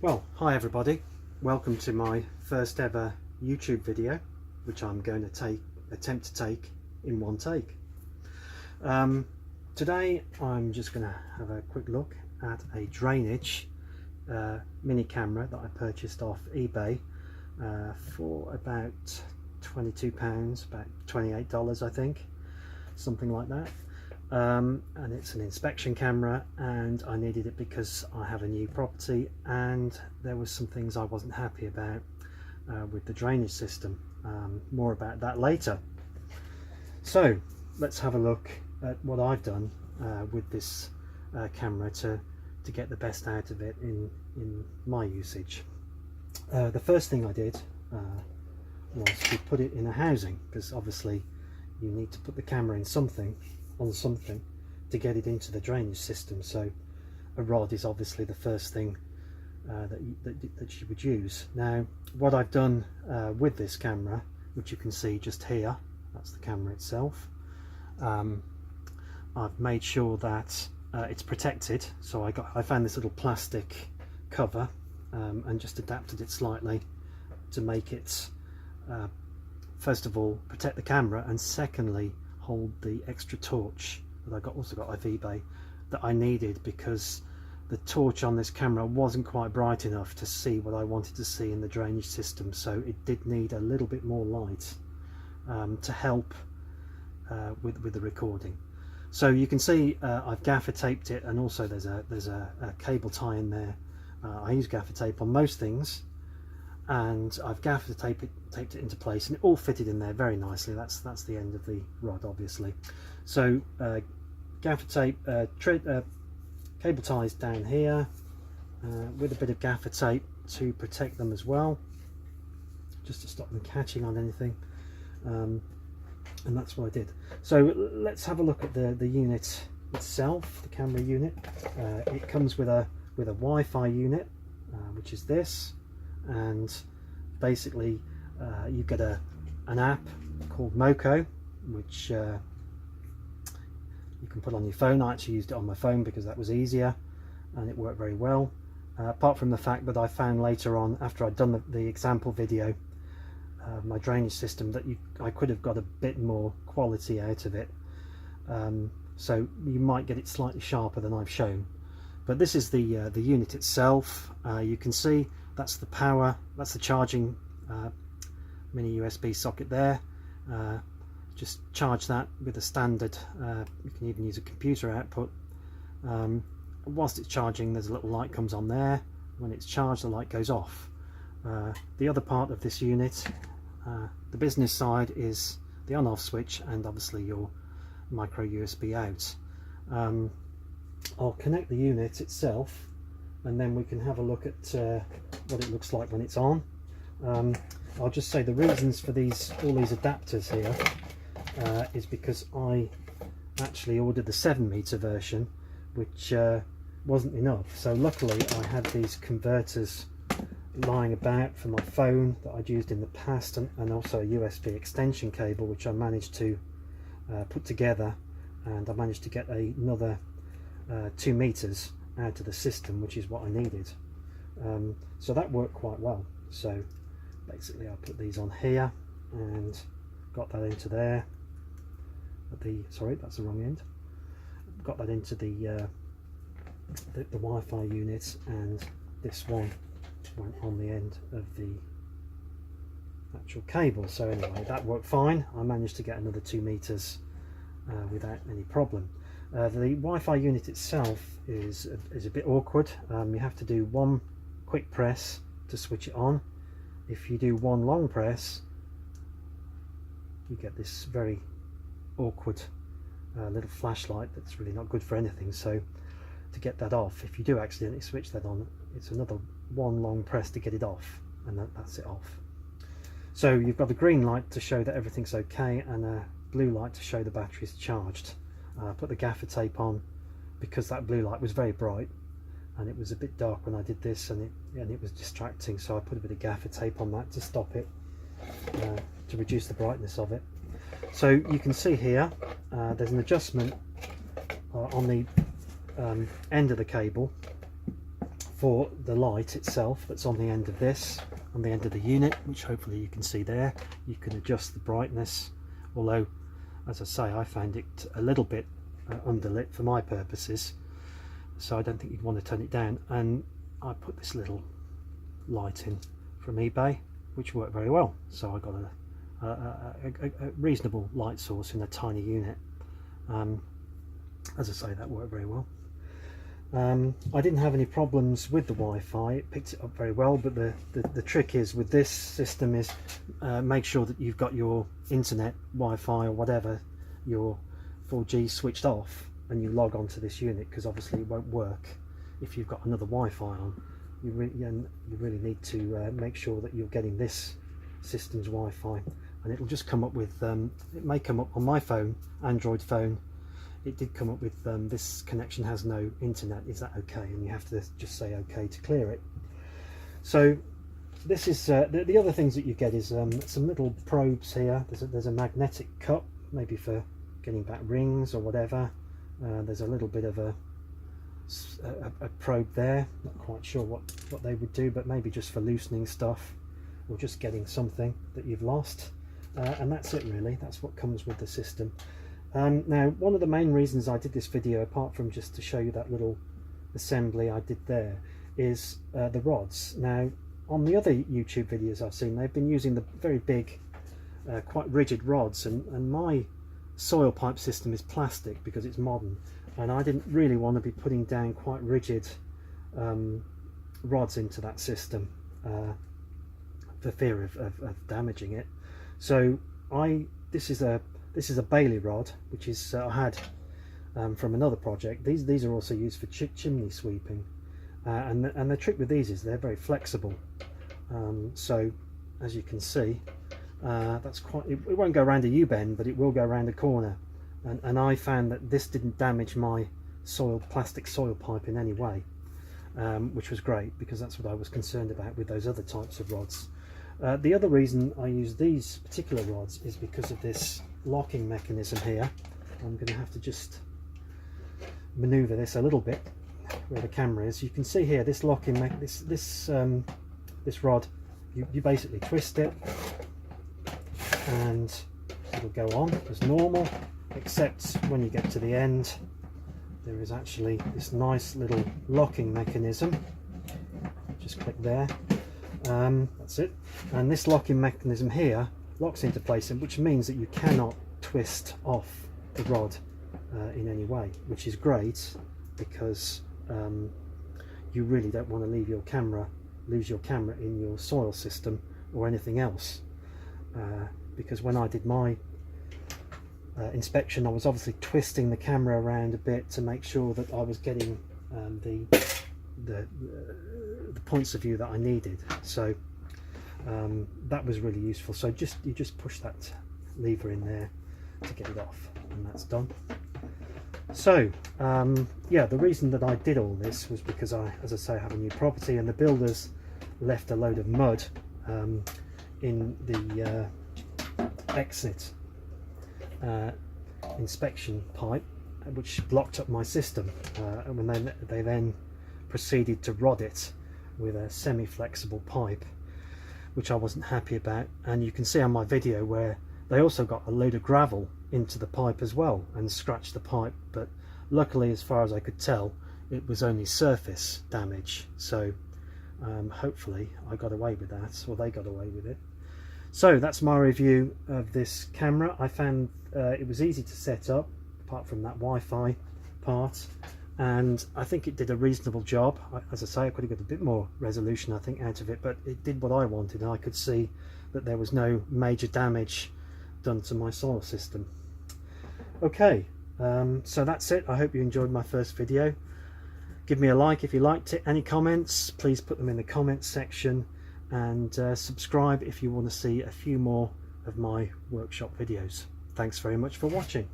Well, hi everybody, welcome to my first ever YouTube video, which I'm going to attempt to take in one take. Today I'm just going to have a quick look at a drainage mini camera that I purchased off eBay for about £22, about $28 I think, something like that. And it's an inspection camera, and I needed it because I have a new property and there was some things I wasn't happy about with the drainage system. More about that later. So let's have a look at what I've done with this camera to get the best out of it in my usage. The first thing I did was to put it in a housing, because obviously you need to put the camera in something, on something, to get it into the drainage system. So a rod is obviously the first thing that you would use. Now what I've done with this camera, which you can see just here, that's the camera itself, I've made sure that it's protected. So I found this little plastic cover and just adapted it slightly to make it first of all protect the camera, and secondly hold the extra torch that I also got off eBay that I needed, because the torch on this camera wasn't quite bright enough to see what I wanted to see in the drainage system, so it did need a little bit more light to help with the recording. So you can see I've gaffer taped it, and also there's a cable tie in there. I use gaffer tape on most things, and I've gaffer taped it into place, and it all fitted in there very nicely. That's the end of the rod, obviously. So gaffer tape, cable ties down here with a bit of gaffer tape to protect them as well, just to stop them catching on anything, and that's what I did. So let's have a look at the unit itself, the camera unit. It comes with a Wi-Fi unit, which is this, and basically you get an app called Moco, which you can put on your phone. I actually used it on my phone because that was easier, and it worked very well, apart from the fact that I found later on, after I'd done the example video of my drainage system, that I could have got a bit more quality out of it, so you might get it slightly sharper than I've shown. But this is the unit itself. You can see that's the power, that's the charging mini USB socket there. Just charge that with a standard, you can even use a computer output. Whilst it's charging, there's a little light comes on there. When it's charged, the light goes off. The other part of this unit, the business side, is the on-off switch, and obviously your micro USB out. I'll connect the unit itself, and then we can have a look at what it looks like when it's on. I'll just say the reasons for all these adapters here is because I actually ordered the 7-meter version, which wasn't enough. So luckily I had these converters lying about for my phone that I'd used in the past, and also a USB extension cable, which I managed to put together, and I managed to get another 2 meters out of the system, which is what I needed. So that worked quite well. So basically I put these on here and got that into there. Sorry, that's the wrong end. Got that into the Wi-Fi unit, and this one went on the end of the actual cable. So anyway, that worked fine. I managed to get another 2 meters without any problem. The Wi-Fi unit itself is a bit awkward. You have to do one quick press to switch it on. If you do one long press, you get this very awkward little flashlight that's really not good for anything. So to get that off, if you do accidentally switch that on, it's another one long press to get it off, and that's it off. So you've got a green light to show that everything's okay, and a blue light to show the battery's charged. I put the gaffer tape on because that blue light was very bright, and it was a bit dark when I did this, and it was distracting, so I put a bit of gaffer tape on that to stop it, to reduce the brightness of it. So you can see here there's an adjustment on the end of the cable for the light itself that's on the end of this, on the end of the unit, which hopefully you can see there. You can adjust the brightness, although as I say, I found it a little bit underlit for my purposes, so I don't think you'd want to turn it down. And I put this little light in from eBay, which worked very well, so I got a reasonable light source in a tiny unit. As I say, that worked very well. I didn't have any problems with the Wi-Fi. It picked it up very well, but the trick is with this system is make sure that you've got your internet, Wi-Fi or whatever, your 4G switched off, and you log on to this unit, because obviously it won't work if you've got another Wi-Fi on. You really need to make sure that you're getting this system's Wi-Fi, and it'll just come up with it may come up on my phone, Android phone. It did come up with this connection has no internet, is that okay? And you have to just say okay to clear it. So this is the other things that you get is some little probes here. There's a magnetic cup, maybe for getting back rings or whatever. There's a little bit of a probe there, not quite sure what they would do, but maybe just for loosening stuff or just getting something that you've lost. And that's it really, that's what comes with the system. Now, one of the main reasons I did this video, apart from just to show you that little assembly I did there, is the rods. Now, on the other YouTube videos I've seen, they've been using the very big, quite rigid rods, and my soil pipe system is plastic because it's modern, and I didn't really want to be putting down quite rigid rods into that system for fear of damaging it. So this is a Bailey rod, which is I had from another project. These are also used for chimney sweeping, and the trick with these is they're very flexible. So as you can see, that's quite. It won't go around a U-bend, but it will go around a corner. And I found that this didn't damage my plastic soil pipe in any way, which was great, because that's what I was concerned about with those other types of rods. The other reason I use these particular rods is because of this locking mechanism here. I'm going to have to just maneuver this a little bit where the camera is. You can see here this locking this rod. You basically twist it and it'll go on as normal, except when you get to the end there is actually this nice little locking mechanism. Just click there. That's it, and this locking mechanism here locks into place, which means that you cannot twist off the rod in any way, which is great, because you really don't want to lose your camera in your soil system or anything else, because when I did my inspection, I was obviously twisting the camera around a bit to make sure that I was getting the points of view that I needed. So that was really useful. So you just push that lever in there to get it off, and that's done. So yeah, the reason that I did all this was because as I say, have a new property, and the builders left a load of mud in the exit inspection pipe, which blocked up my system, and when they then proceeded to rod it with a semi-flexible pipe, which I wasn't happy about. And you can see on my video where they also got a load of gravel into the pipe as well and scratched the pipe, but luckily, as far as I could tell, it was only surface damage. So hopefully I got away with that, or they got away with it. So that's my review of this camera. I found it was easy to set up, apart from that Wi-Fi part, and I think it did a reasonable job. As I say, I could have got a bit more resolution, I think, out of it, but it did what I wanted, and I could see that there was no major damage done to my soil system. Okay, so that's it. I hope you enjoyed my first video. Give me a like if you liked it. Any comments, please put them in the comments section, and subscribe if you want to see a few more of my workshop videos. Thanks very much for watching.